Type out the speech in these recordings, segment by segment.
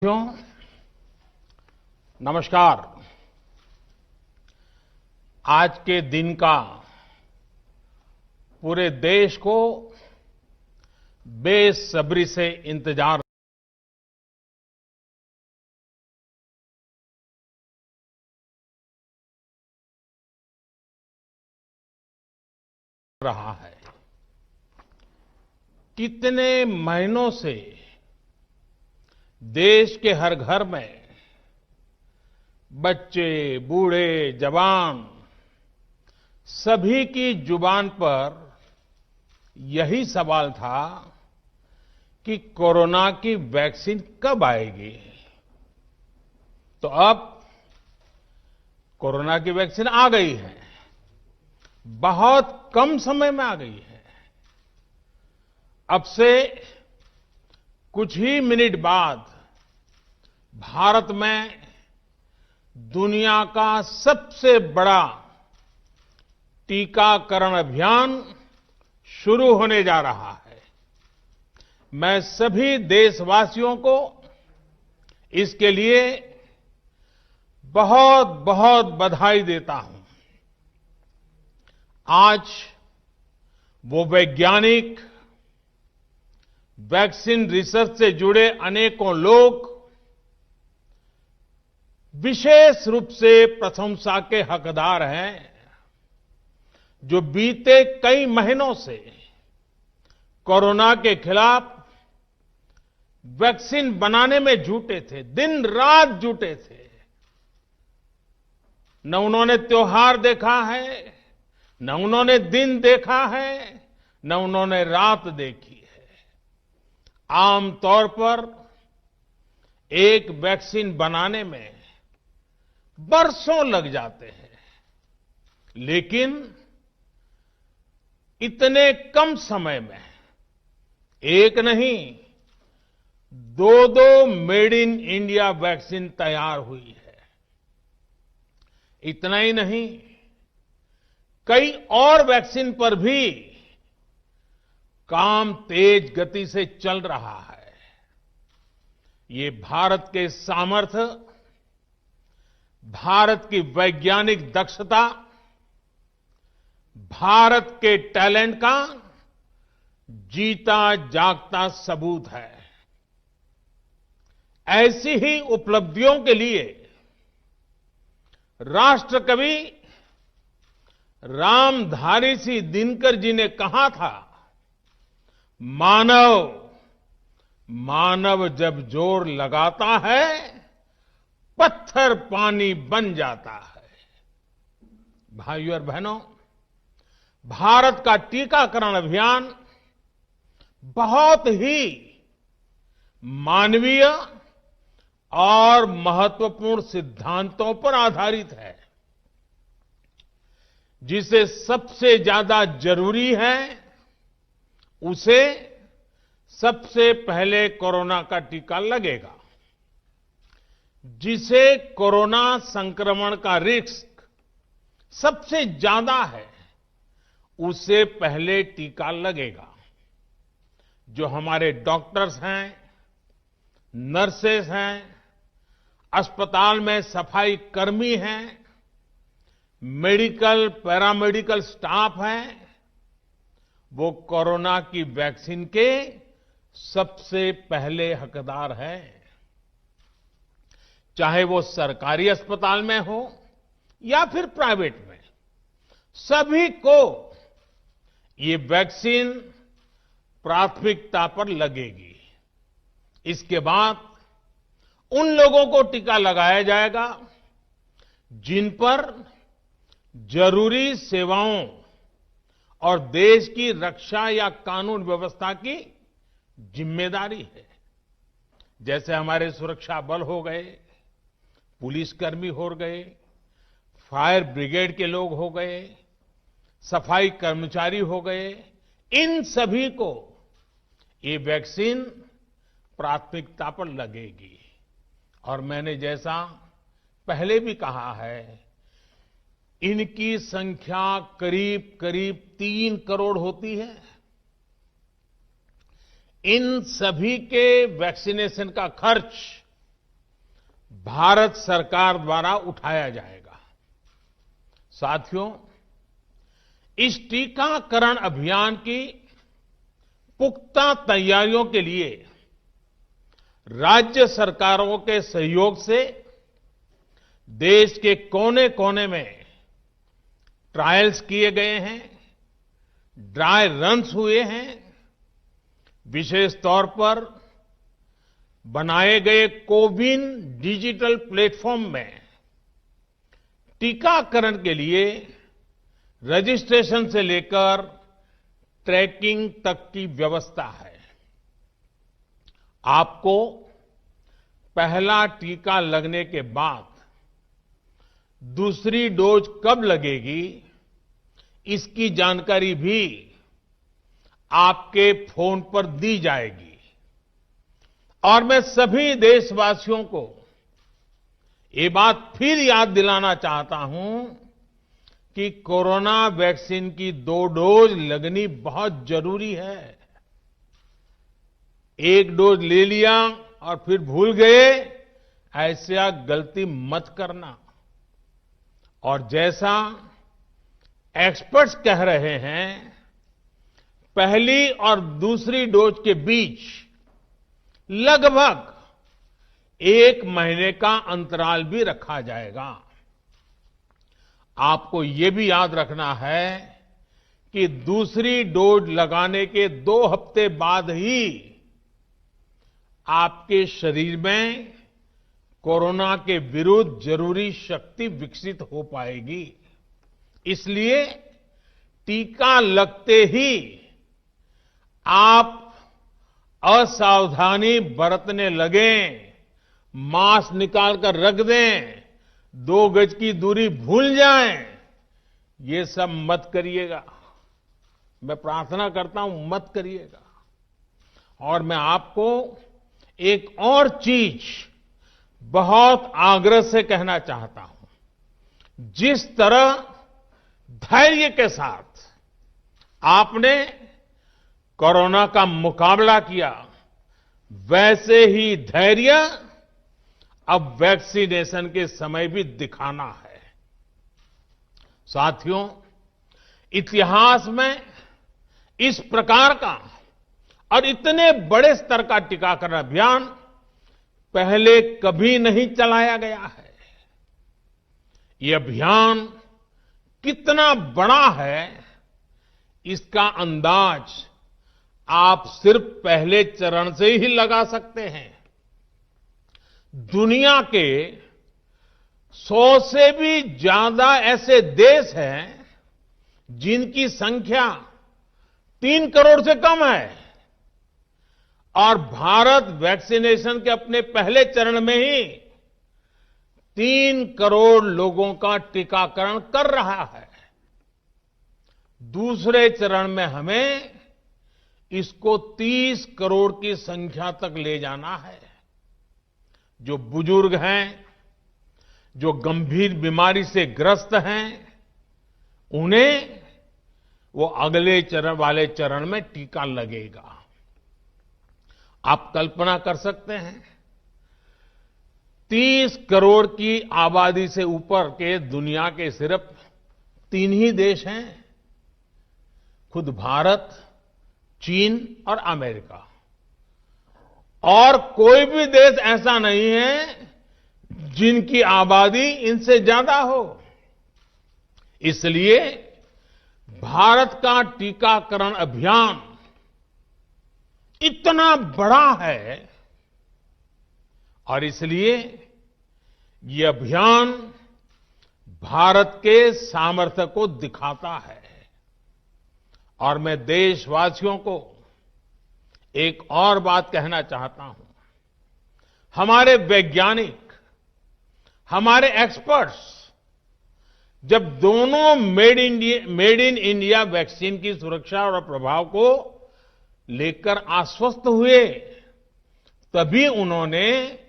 साथियों, नमस्कार। आज के दिन का पूरे देश को बेसब्री से इंतजार रहा है। कितने महीनों से देश के हर घर में बच्चे, बूढ़े, जवान सभी की जुबान पर यही सवाल था कि कोरोना की वैक्सीन कब आएगी। तो अब कोरोना की वैक्सीन आ गई है, बहुत कम समय में आ गई है। अब से कुछ ही मिनट बाद भारत में दुनिया का सबसे बड़ा टीकाकरण अभियान शुरू होने जा रहा है। मैं सभी देशवासियों को इसके लिए बहुत बहुत बधाई देता हूं। आज वो वैज्ञानिक, वैक्सीन रिसर्च से जुड़े अनेकों लोग विशेष रूप से प्रशंसा के हकदार हैं, जो बीते कई महीनों से कोरोना के खिलाफ वैक्सीन बनाने में जुटे थे, दिन रात जुटे थे। न उन्होंने त्योहार देखा है, न उन्होंने दिन देखा है, न उन्होंने रात देखी है। आमतौर पर एक वैक्सीन बनाने में बरसों लग जाते हैं, लेकिन इतने कम समय में एक नहीं, दो मेड इन इंडिया वैक्सीन तैयार हुई है। इतना ही नहीं, कई और वैक्सीन पर भी काम तेज गति से चल रहा है। ये भारत के सामर्थ्य, भारत की वैज्ञानिक दक्षता, भारत के टैलेंट का जीता जागता सबूत है। ऐसी ही उपलब्धियों के लिए राष्ट्रकवि रामधारी सिंह दिनकर जी ने कहा था, मानव जब जोर लगाता है, पत्थर पानी बन जाता है। भाइयों और बहनों, भारत का टीकाकरण अभियान बहुत ही मानवीय और महत्वपूर्ण सिद्धांतों पर आधारित है। जिसे सबसे ज्यादा जरूरी है, उसे सबसे पहले कोरोना का टीका लगेगा। जिसे कोरोना संक्रमण का रिस्क सबसे ज्यादा है, उसे पहले टीका लगेगा। जो हमारे डॉक्टर्स हैं, नर्सेस हैं, अस्पताल में सफाई कर्मी हैं, मेडिकल, पैरामेडिकल स्टाफ हैं, वो कोरोना की वैक्सीन के सबसे पहले हकदार हैं। चाहे वो सरकारी अस्पताल में हो या फिर प्राइवेट में, सभी को ये वैक्सीन प्राथमिकता पर लगेगी। इसके बाद उन लोगों को टीका लगाया जाएगा जिन पर जरूरी सेवाओं और देश की रक्षा या कानून व्यवस्था की जिम्मेदारी है। जैसे हमारे सुरक्षा बल हो गए, पुलिसकर्मी हो गए, फायर ब्रिगेड के लोग हो गए, सफाई कर्मचारी हो गए, इन सभी को ये वैक्सीन प्राथमिकता पर लगेगी। और मैंने जैसा पहले भी कहा है, इनकी संख्या करीब करीब 3 करोड़ होती है। इन सभी के वैक्सीनेशन का खर्च भारत सरकार द्वारा उठाया जाएगा। साथियों, इस टीकाकरण अभियान की पुख्ता तैयारियों के लिए राज्य सरकारों के सहयोग से देश के कोने-कोने में ट्रायल्स किए गए हैं, ड्राई रन्स हुए हैं। विशेष तौर पर बनाए गए कोविन डिजिटल प्लेटफॉर्म में टीकाकरण के लिए रजिस्ट्रेशन से लेकर ट्रैकिंग तक की व्यवस्था है। आपको पहला टीका लगने के बाद दूसरी डोज कब लगेगी, इसकी जानकारी भी आपके फोन पर दी जाएगी। और मैं सभी देशवासियों को ये बात फिर याद दिलाना चाहता हूं कि कोरोना वैक्सीन की 2 डोज लगनी बहुत जरूरी है। एक डोज ले लिया और फिर भूल गए, ऐसा गलती मत करना। और जैसा एक्सपर्ट्स कह रहे हैं, पहली और दूसरी डोज के बीच लगभग 1 महीने का अंतराल भी रखा जाएगा। आपको ये भी याद रखना है कि दूसरी डोज लगाने के 2 हफ्ते बाद ही आपके शरीर में कोरोना के विरुद्ध जरूरी शक्ति विकसित हो पाएगी। इसलिए टीका लगते ही आप असावधानी बरतने लगें, मास्क निकालकर रख दें, 2 गज की दूरी भूल जाएं, ये सब मत करिएगा। मैं प्रार्थना करता हूं, मत करिएगा। और मैं आपको एक और चीज बहुत आग्रह से कहना चाहता हूं। जिस तरह धैर्य के साथ आपने कोरोना का मुकाबला किया, वैसे ही धैर्य अब वैक्सीनेशन के समय भी दिखाना है। साथियों, इतिहास में इस प्रकार का और इतने बड़े स्तर का टीकाकरण अभियान पहले कभी नहीं चलाया गया है। ये अभियान कितना बड़ा है, इसका अंदाज आप सिर्फ पहले चरण से ही लगा सकते हैं। दुनिया के 100 से भी ज्यादा ऐसे देश हैं जिनकी संख्या 3 करोड़ से कम है, और भारत वैक्सीनेशन के अपने पहले चरण में ही 3 करोड़ लोगों का टीकाकरण कर रहा है। दूसरे चरण में हमें इसको 30 करोड़ की संख्या तक ले जाना है। जो बुजुर्ग हैं, जो गंभीर बीमारी से ग्रस्त हैं, उन्हें वो अगले वाले चरण में टीका लगेगा। आप कल्पना कर सकते हैं, 30 करोड़ की आबादी से ऊपर के दुनिया के सिर्फ 3 ही देश हैं, खुद भारत, चीन और अमेरिका। और कोई भी देश ऐसा नहीं है जिनकी आबादी इनसे ज्यादा हो। इसलिए भारत का टीकाकरण अभियान इतना बड़ा है, और इसलिए ये अभियान भारत के सामर्थ्य को दिखाता है। और मैं देशवासियों को एक और बात कहना चाहता हूं। हमारे वैज्ञानिक, हमारे एक्सपर्ट्स जब दोनों मेड इन इंडिया वैक्सीन की सुरक्षा और प्रभाव को लेकर आश्वस्त हुए, तभी उन्होंने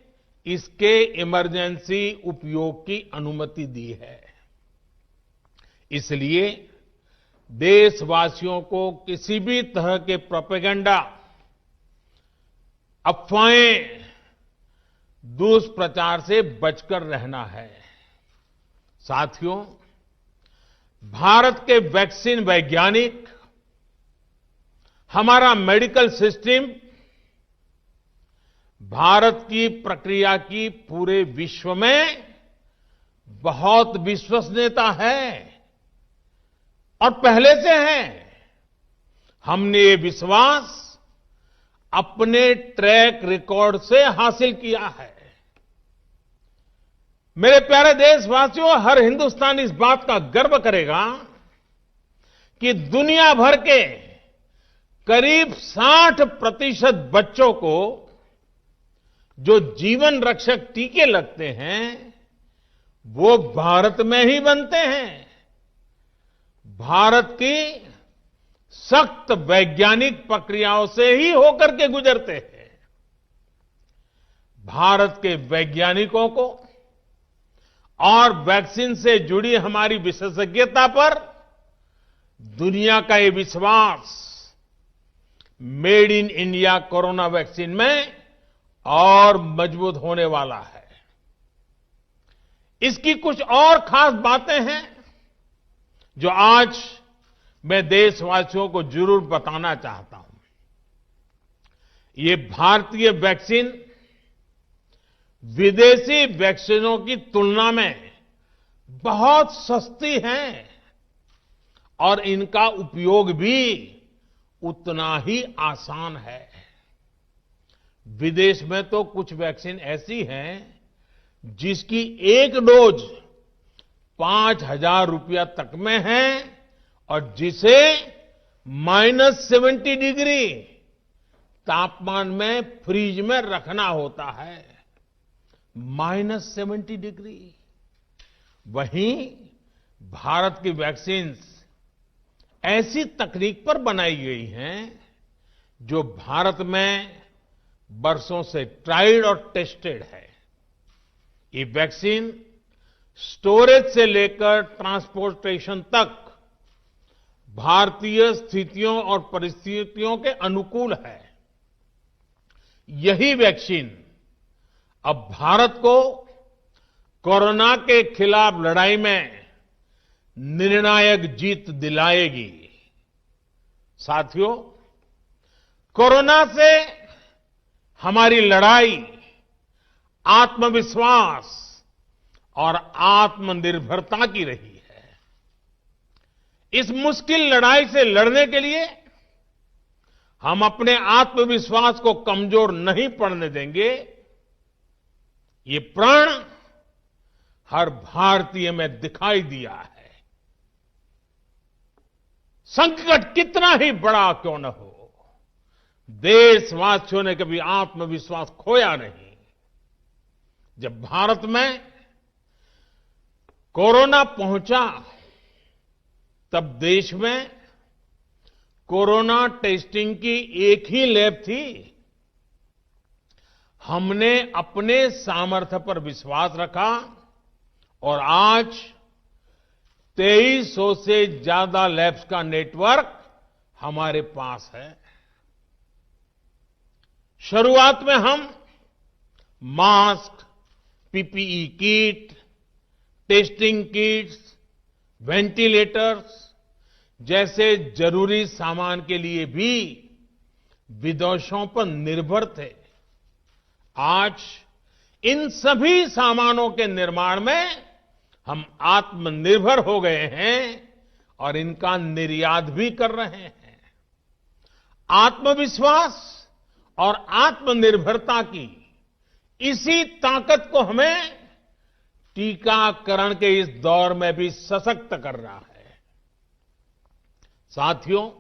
इसके इमरजेंसी उपयोग की अनुमति दी है। इसलिए देशवासियों को किसी भी तरह के प्रोपेगेंडा, अफवाहें दुष्प्रचार से बचकर रहना है। साथियों, भारत के वैक्सीन वैज्ञानिक, हमारा मेडिकल सिस्टम भारत की प्रक्रिया की पूरे विश्व में बहुत विश्वसनीयता है और पहले से है। हमने ये विश्वास अपने ट्रैक रिकॉर्ड से हासिल किया है। मेरे प्यारे देशवासियों, हर हिंदुस्तानी इस बात का गर्व करेगा कि दुनिया भर के करीब 60% बच्चों को जो जीवन रक्षक टीके लगते हैं वो भारत में ही बनते हैं। भारत की सख्त वैज्ञानिक प्रक्रियाओं से ही होकर के गुजरते हैं। भारत के वैज्ञानिकों को और वैक्सीन से जुड़ी हमारी विशेषज्ञता पर दुनिया का ये विश्वास made in India corona vaccine में और मजबूत होने वाला है। इसकी कुछ और खास बातें हैं जो आज मैं देशवासियों को जरूर बताना चाहता हूं। ये भारतीय वैक्सीन विदेशी वैक्सीनों की तुलना में बहुत सस्ती हैं और इनका उपयोग भी उतना ही आसान है। विदेश में तो कुछ वैक्सीन ऐसी हैं जिसकी एक डोज 5,000 रुपया तक में है और जिसे -70 डिग्री तापमान में फ्रीज में रखना होता है। -70 डिग्री। वहीं भारत की वैक्सीन ऐसी तकनीक पर बनाई गई हैं जो भारत में बरसों से ट्राइड और टेस्टेड है। ये वैक्सीन स्टोरेज से लेकर ट्रांसपोर्टेशन तक भारतीय स्थितियों और परिस्थितियों के अनुकूल है। यही वैक्सीन अब भारत को कोरोना के खिलाफ लड़ाई में निर्णायक जीत दिलाएगी। साथियों, कोरोना से हमारी लड़ाई आत्मविश्वास और आत्मनिर्भरता की रही है। इस मुश्किल लड़ाई से लड़ने के लिए हम अपने आत्मविश्वास को कमजोर नहीं पड़ने देंगे। ये प्रण हर भारतीय में दिखाई दिया है। संकट कितना ही बड़ा क्यों न हो, देशवासियों ने कभी आत्मविश्वास खोया नहीं। जब भारत में कोरोना पहुंचा तब देश में कोरोना टेस्टिंग की एक ही लैब थी। हमने अपने सामर्थ्य पर विश्वास रखा और आज 2300 से ज्यादा लैब्स का नेटवर्क हमारे पास है। शुरुआत में हम mask, PPE kit, testing kits, ventilators जैसे जरूरी सामान के लिए भी विदेशों पर निर्भर थे। आज इन सभी सामानों के निर्माण में हम आत्मनिर्भर हो गए हैं और इनका निर्यात भी कर रहे हैं। आत्मविश्वास और आत्मनिर्भरता की इसी ताकत को हमें टीकाकरण के इस दौर में भी सशक्त कर रहा है। साथियों,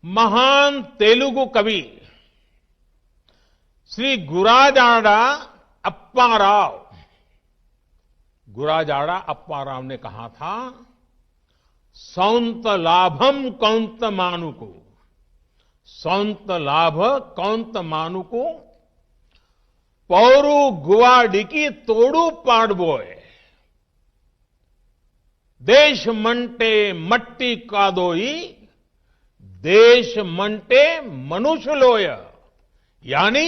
महान तेलुगु कवि श्री गुराजाड़ा अप्पा राव ने कहा था, सौंत लाभम कौंत मानुको, सौंत लाभ कौंत मानुको, पौरु गुवाडिकी तोड़ू पाडबोए, देश मंटे मट्टी कादोई, देश मंटे मनुष्य लोय। यानी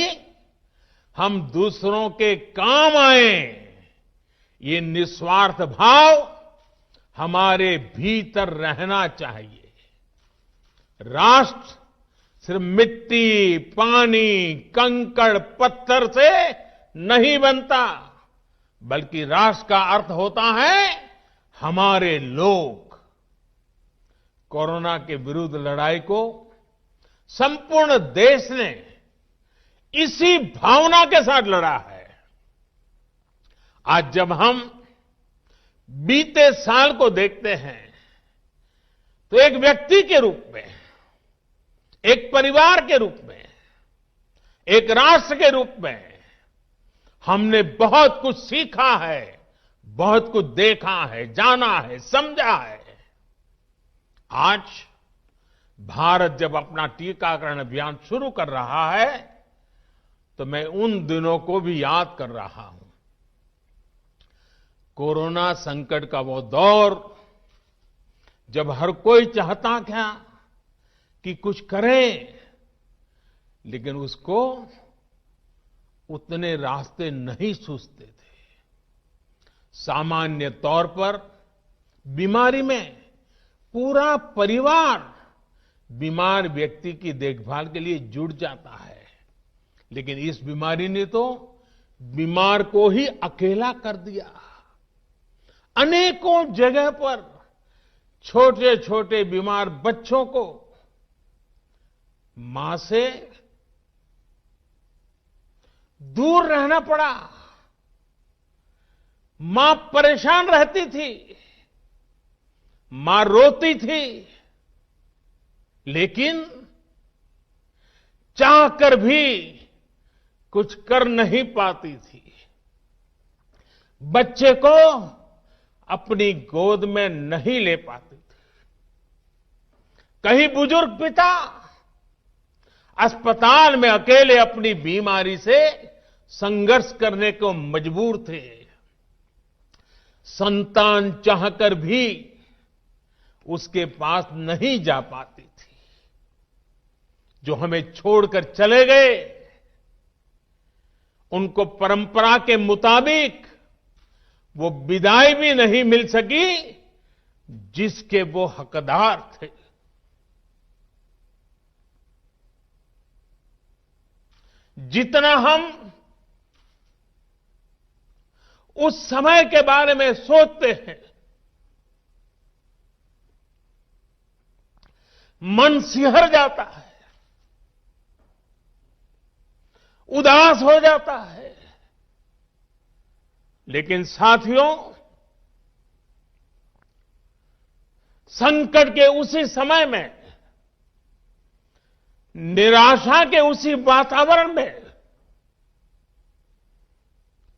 हम दूसरों के काम आए, ये निस्वार्थ भाव हमारे भीतर रहना चाहिए। राष्ट्र सिर्फ मिट्टी, पानी, कंकड़, पत्थर से नहीं बनता, बल्कि राष्ट्र का अर्थ होता है हमारे लोग। कोरोना के विरुद्ध लड़ाई को संपूर्ण देश ने इसी भावना के साथ लड़ा है। आज जब हम बीते साल को देखते हैं तो एक व्यक्ति के रूप में, एक परिवार के रूप में, एक राष्ट्र के रूप में हमने बहुत कुछ सीखा है, बहुत कुछ देखा है, जाना है, समझा है। आज भारत जब अपना टीकाकरण अभियान शुरू कर रहा है तो मैं उन दिनों को भी याद कर रहा हूं। कोरोना संकट का वो दौर जब हर कोई चाहता था कि कुछ करें, लेकिन उसको उतने रास्ते नहीं सूझते थे। सामान्य तौर पर बीमारी में पूरा परिवार बीमार व्यक्ति की देखभाल के लिए जुट जाता है, लेकिन इस बीमारी ने तो बीमार को ही अकेला कर दिया। अनेकों जगह पर छोटे छोटे बीमार बच्चों को मां से दूर रहना पड़ा। मां परेशान रहती थी, मां रोती थी, लेकिन चाहकर भी कुछ कर नहीं पाती थी। बच्चे को अपनी गोद में नहीं ले पाती थी। कहीं बुजुर्ग पिता अस्पताल में अकेले अपनी बीमारी से संघर्ष करने को मजबूर थे। संतान चाहकर भी उसके पास नहीं जा पाती थी। जो हमें छोड़कर चले गए, उनको परंपरा के मुताबिक वो विदाई भी नहीं मिल सकी जिसके वो हकदार थे। जितना हम उस समय के बारे में सोचते हैं, मन सिहर जाता है, उदास हो जाता है। लेकिन साथियों, संकट के उसी समय में, निराशा के उसी वातावरण में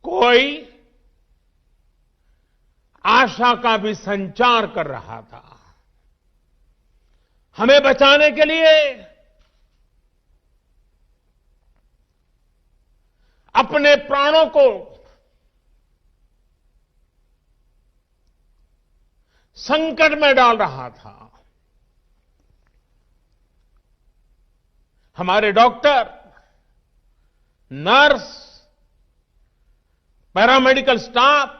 कोई आशा का भी संचार कर रहा था। हमें बचाने के लिए अपने प्राणों को संकट में डाल रहा था। हमारे doctor, nurse, paramedical staff,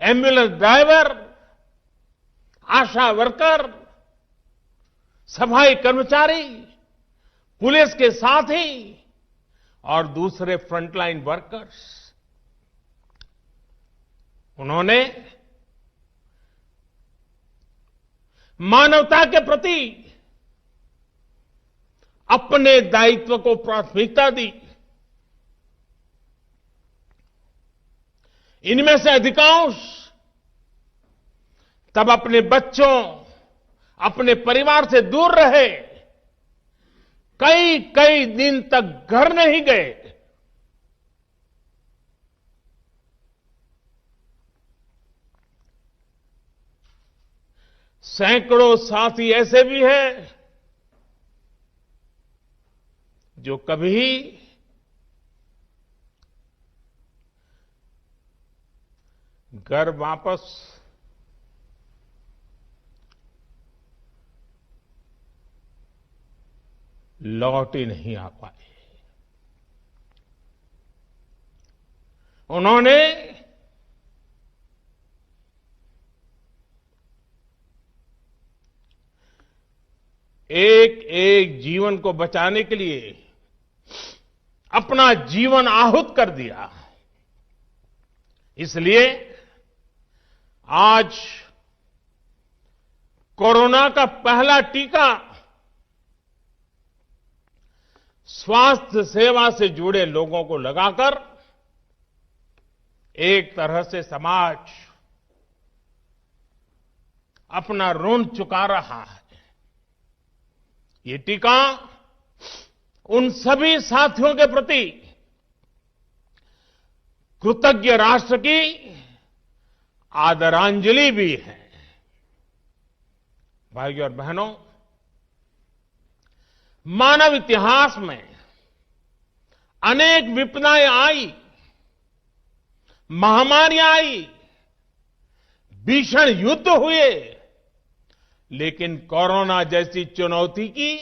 ambulance driver, ASHA worker, सफाई कर्मचारी, पुलिस के साथी और दूसरे फ्रंटलाइन वर्कर्स, उन्होंने मानवता के प्रति अपने दायित्व को प्राथमिकता दी। इनमें से अधिकांश तब अपने बच्चों, अपने परिवार से दूर रहे, कई कई दिन तक घर नहीं गए। सैकड़ों साथी ऐसे भी हैं जो कभी घर वापस लौट ही नहीं आ पाए। उन्होंने एक एक जीवन को बचाने के लिए अपना जीवन आहूत कर दिया। इसलिए आज कोरोना का पहला टीका स्वास्थ्य सेवा से जुड़े लोगों को लगाकर एक तरह से समाज अपना ऋण चुका रहा है। ये टीका उन सभी साथियों के प्रति कृतज्ञ राष्ट्र की आदरांजलि भी है। भाइयों और बहनों, मानव इतिहास में अनेक विपदाएं आई, महामारियां आई, भीषण युद्ध हुए, लेकिन कोरोना जैसी चुनौती की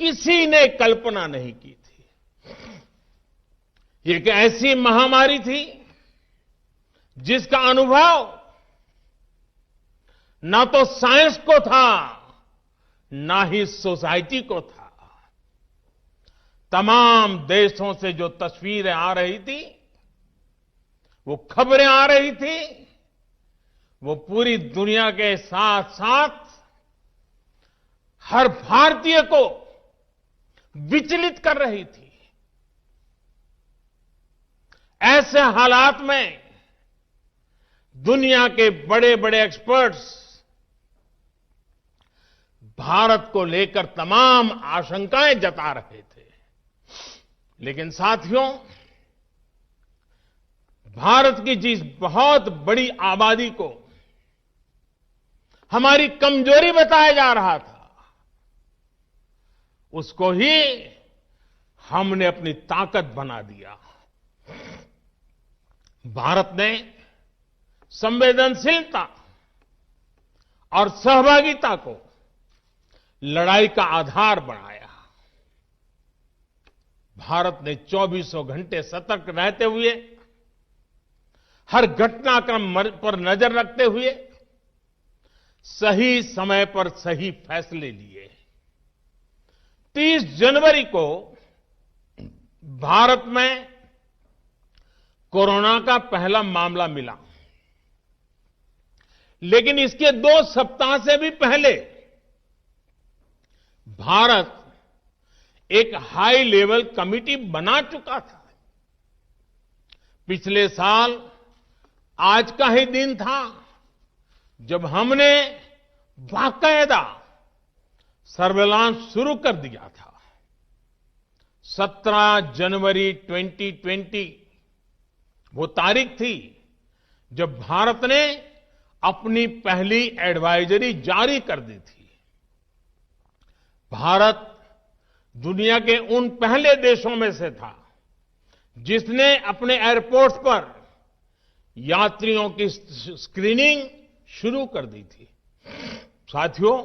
किसी ने कल्पना नहीं की थी। ये एक ऐसी महामारी थी जिसका अनुभव ना तो साइंस को था, ना ही सोसाइटी को था। तमाम देशों से जो तस्वीरें आ रही थी, वो खबरें आ रही थी, वो पूरी दुनिया के साथ साथ हर भारतीय को विचलित कर रही थी। ऐसे हालात में दुनिया के बड़े बड़े एक्सपर्ट्स भारत को लेकर तमाम आशंकाएं जता रहे थे। लेकिन साथियों, भारत की जिस बहुत बड़ी आबादी को हमारी कमजोरी बताया जा रहा था, उसको ही हमने अपनी ताकत बना दिया। भारत ने संवेदनशीलता और सहभागिता को लड़ाई का आधार बनाया। भारत ने 24 घंटे सतर्क रहते हुए, हर घटनाक्रम पर नजर रखते हुए सही समय पर सही फैसले लिए। 30 जनवरी को भारत में कोरोना का पहला मामला मिला, लेकिन इसके 2 सप्ताह से भी पहले भारत एक हाई लेवल कमिटी बना चुका था। पिछले साल आज का ही दिन था जब हमने बाकायदा सर्वेलांस शुरू कर दिया था। 17 जनवरी 2020 वो तारीख थी जब भारत ने अपनी पहली एडवाइजरी जारी कर दी थी। भारत दुनिया के उन पहले देशों में से था जिसने अपने एयरपोर्ट्स पर यात्रियों की स्क्रीनिंग शुरू कर दी थी। साथियों,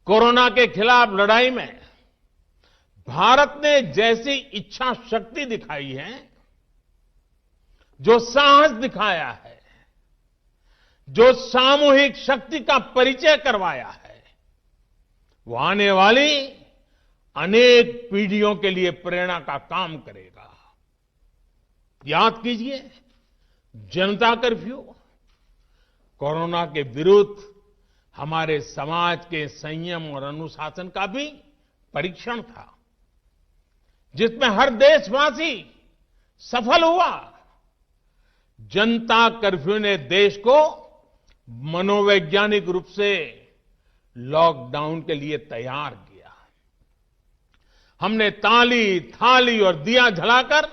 कोरोना के खिलाफ लड़ाई में भारत ने जैसी इच्छा शक्ति दिखाई है, जो साहस दिखाया है, जो सामूहिक शक्ति का परिचय करवाया है, वो आने वाली अनेक पीढ़ियों के लिए प्रेरणा का काम करेगा। याद कीजिए, जनता कर्फ्यू कोरोना के विरुद्ध हमारे समाज के संयम और अनुशासन का भी परीक्षण था, जिसमें हर देशवासी सफल हुआ। जनता कर्फ्यू ने देश को मनोवैज्ञानिक रूप से लॉकडाउन के लिए तैयार किया। हमने ताली, थाली और दिया जलाकर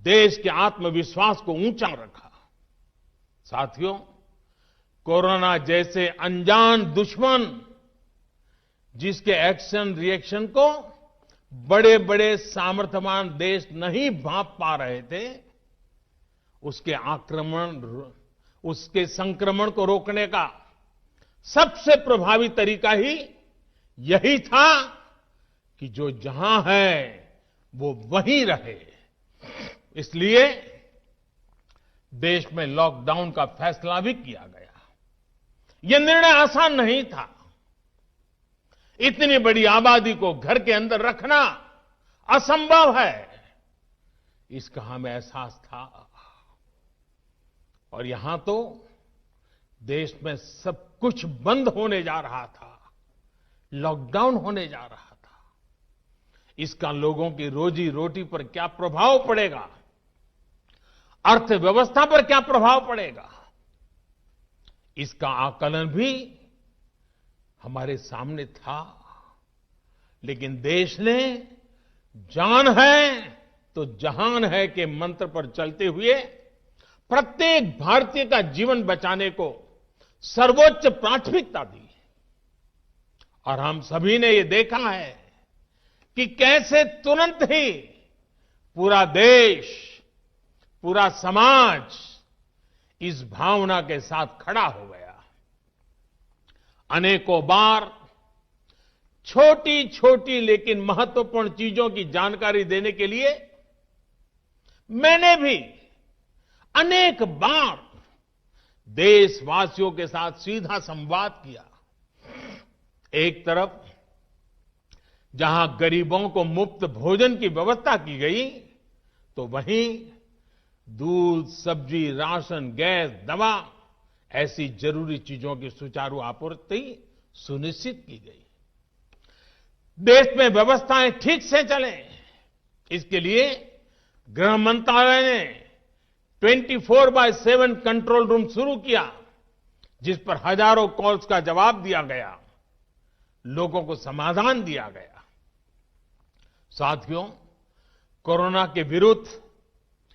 देश के आत्मविश्वास को ऊंचा रखा। साथियों, कोरोना जैसे अनजान दुश्मन जिसके एक्शन रिएक्शन को बड़े बड़े सामर्थ्यवान देश नहीं भांप पा रहे थे, उसके संक्रमण को रोकने का सबसे प्रभावी तरीका ही यही था कि जो जहां है वो वहीं रहे। इसलिए देश में लॉकडाउन का फैसला भी किया गया। यह निर्णय आसान नहीं था। इतनी बड़ी आबादी को घर के अंदर रखना असंभव है, इसका हमें एहसास था। और यहां तो देश में सब कुछ बंद होने जा रहा था, लॉकडाउन होने जा रहा था। इसका लोगों की रोजी रोटी पर क्या प्रभाव पड़ेगा, अर्थव्यवस्था पर क्या प्रभाव पड़ेगा, इसका आकलन भी हमारे सामने था। लेकिन देश ने जान है तो जहान है के मंत्र पर चलते हुए प्रत्येक भारतीय का जीवन बचाने को सर्वोच्च प्राथमिकता दी। और हम सभी ने ये देखा है कि कैसे तुरंत ही पूरा देश, पूरा समाज इस भावना के साथ खड़ा हो गया। अनेकों बार छोटी छोटी लेकिन महत्वपूर्ण चीजों की जानकारी देने के लिए मैंने भी अनेक बार देशवासियों के साथ सीधा संवाद किया। एक तरफ जहां गरीबों को मुफ्त भोजन की व्यवस्था की गई, तो वहीं दूध, सब्जी, राशन, गैस, दवा ऐसी जरूरी चीजों की सुचारू आपूर्ति सुनिश्चित की गई। देश में व्यवस्थाएं ठीक से चलें, इसके लिए गृह मंत्रालय ने 24/7 कंट्रोल रूम शुरू किया, जिस पर हजारों कॉल्स का जवाब दिया गया, लोगों को समाधान दिया गया। साथियों, कोरोना के विरुद्ध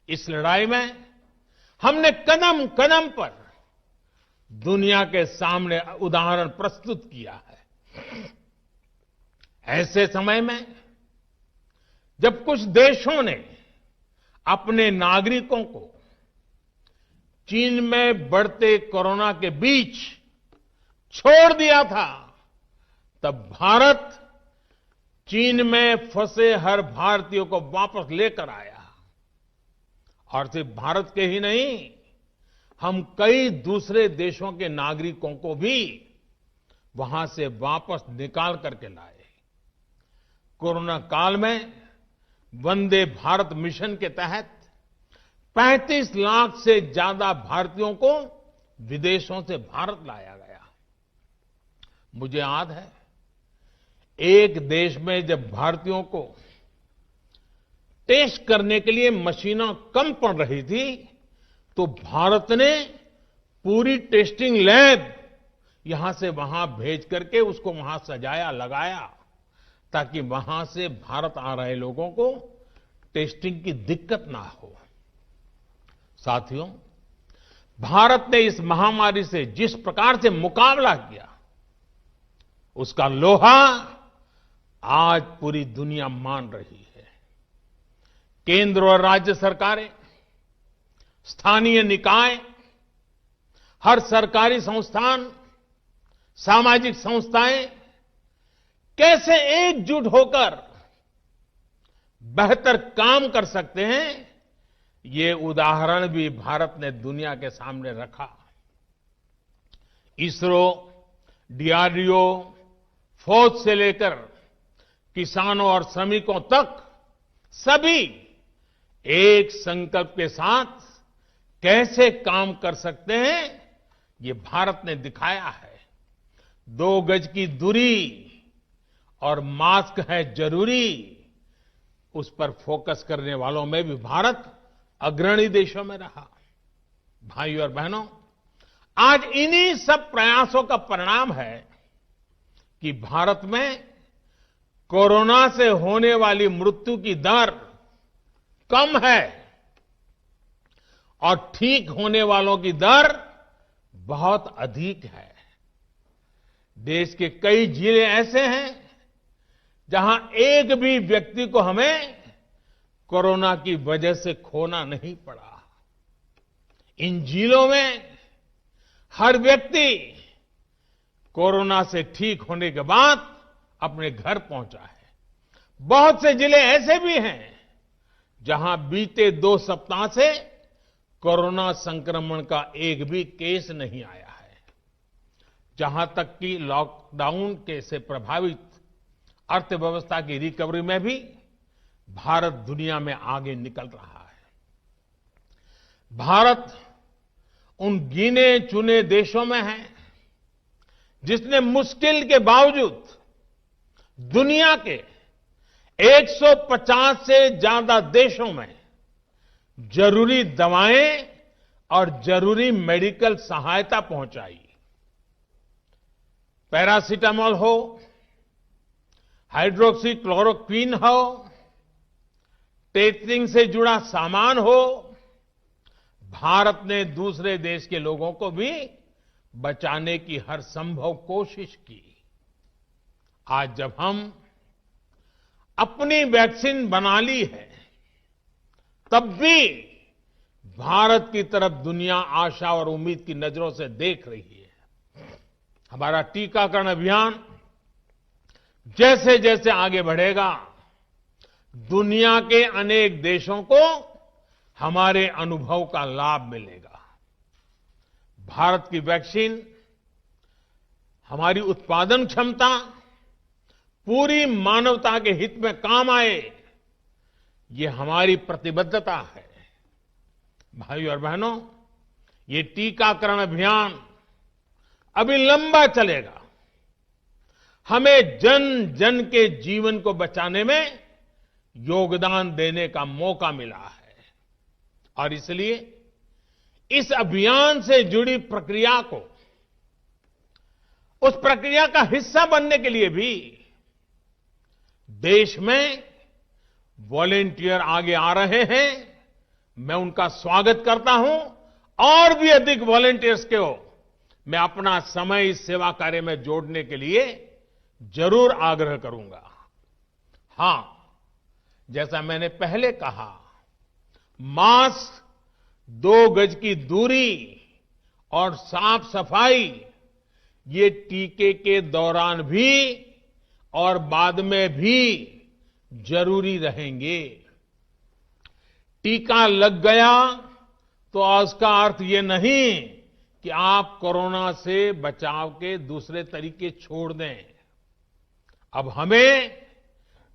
इस लड़ाई में हमने कदम कदम पर दुनिया के सामने उदाहरण प्रस्तुत किया है। ऐसे समय में जब कुछ देशों ने अपने नागरिकों को चीन में बढ़ते कोरोना के बीच छोड़ दिया था, तब भारत चीन में फंसे हर भारतीय को वापस लेकर आया। और सिर्फ भारत के ही नहीं, हम कई दूसरे देशों के नागरिकों को भी वहां से वापस निकाल करके लाए। कोरोना काल में वंदे भारत मिशन के तहत 35 लाख से ज्यादा भारतीयों को विदेशों से भारत लाया गया। मुझे याद है, एक देश में जब भारतीयों को टेस्ट करने के लिए मशीनें कम पड़ रही थी, तो भारत ने पूरी टेस्टिंग लैब यहां से वहां भेज करके उसको वहां सजाया, लगाया, ताकि वहां से भारत आ रहे लोगों को टेस्टिंग की दिक्कत ना हो। साथियों, भारत ने इस महामारी से जिस प्रकार से मुकाबला किया, उसका लोहा आज पूरी दुनिया मान रही है। केंद्र और राज्य सरकारें, स्थानीय निकाय, हर सरकारी संस्थान, सामाजिक संस्थाएं कैसे एकजुट होकर बेहतर काम कर सकते हैं, ये उदाहरण भी भारत ने दुनिया के सामने रखा। इसरो, डीआरडीओ, फौज से लेकर किसानों और श्रमिकों तक सभी एक संकल्प के साथ कैसे काम कर सकते हैं, ये भारत ने दिखाया है। 2 गज की दूरी और मास्क है जरूरी, उस पर फोकस करने वालों में भी भारत अग्रणी देशों में रहा। भाइयों और बहनों, आज इन्हीं सब प्रयासों का परिणाम है कि भारत में कोरोना से होने वाली मृत्यु की दर कम है और ठीक होने वालों की दर बहुत अधिक है। देश के कई जिले ऐसे हैं जहां एक भी व्यक्ति को हमें कोरोना की वजह से खोना नहीं पड़ा। इन जिलों में हर व्यक्ति कोरोना से ठीक होने के बाद अपने घर पहुंचा है। बहुत से जिले ऐसे भी हैं जहां बीते 2 सप्ताह से कोरोना संक्रमण का एक भी केस नहीं आया है, जहां तक कि लॉकडाउन के से प्रभावित अर्थव्यवस्था की रिकवरी में भी भारत दुनिया में आगे निकल रहा है। भारत उन गिने चुने देशों में है जिसने मुश्किल के बावजूद दुनिया के 150 से ज्यादा देशों में जरूरी दवाएं और जरूरी मेडिकल सहायता पहुंचाई। पैरासिटामोल हो, हाइड्रोक्सी क्लोरोक्वीन हो, टेस्टिंग से जुड़ा सामान हो, भारत ने दूसरे देश के लोगों को भी बचाने की हर संभव कोशिश की। आज जब हम अपनी वैक्सीन बना ली है, तब भी भारत की तरफ दुनिया आशा और उम्मीद की नजरों से देख रही है। हमारा टीकाकरण अभियान जैसे जैसे आगे बढ़ेगा, दुनिया के अनेक देशों को हमारे अनुभव का लाभ मिलेगा। भारत की वैक्सीन, हमारी उत्पादन क्षमता पूरी मानवता के हित में काम आए, ये हमारी प्रतिबद्धता है। भाइयों और बहनों, ये टीकाकरण अभियान अभी लंबा चलेगा। हमें जन जन के जीवन को बचाने में योगदान देने का मौका मिला है और इसलिए इस अभियान से जुड़ी प्रक्रिया को, उस प्रक्रिया का हिस्सा बनने के लिए भी देश में वॉलेंटियर आगे आ रहे हैं। मैं उनका स्वागत करता हूं और भी अधिक वॉलेंटियर्स को मैं अपना समय इस सेवा कार्य में जोड़ने के लिए जरूर आग्रह करूंगा। हां, जैसा मैंने पहले कहा, मास्क, 2 गज की दूरी और साफ सफाई ये टीके के दौरान भी और बाद में भी जरूरी रहेंगे। टीका लग गया तो उसका अर्थ ये नहीं कि आप कोरोना से बचाव के दूसरे तरीके छोड़ दें। अब हमें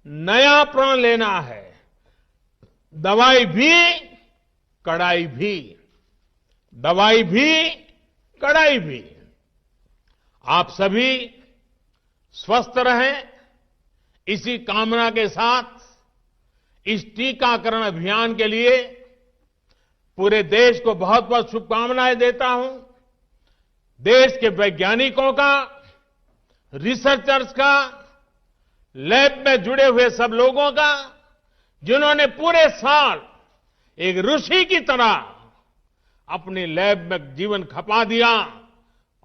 नया प्रण लेना है। दवाई भी, कड़ाई भी। दवाई भी, कड़ाई भी। आप सभी स्वस्थ रहें, इसी कामना के साथ इस टीकाकरण अभियान के लिए पूरे देश को बहुत बहुत शुभकामनाएं देता हूं। देश के वैज्ञानिकों का, रिसर्चर्स का, लैब में जुड़े हुए सब लोगों का, जिन्होंने पूरे साल एक ऋषि की तरह अपनी लैब में जीवन खपा दिया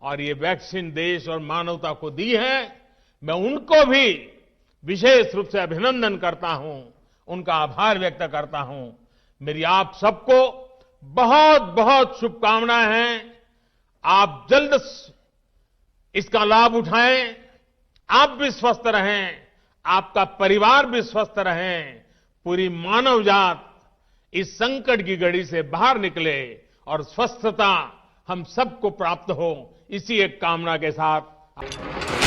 और ये वैक्सीन देश और मानवता को दी है। मैं उनको भी विशेष रूप से अभिनंदन करता हूं, उनका आभार व्यक्त करता हूं। मेरी आप सबको बहुत बहुत शुभकामनाएं हैं। आप जल्द इसका लाभ उठाएं, आप भी स्वस्थ रहें, आपका परिवार भी स्वस्थ रहें, पूरी मानव जात इस संकट की घड़ी से बाहर निकले और स्वस्थता हम सबको प्राप्त हो, इसी एक कामना के साथ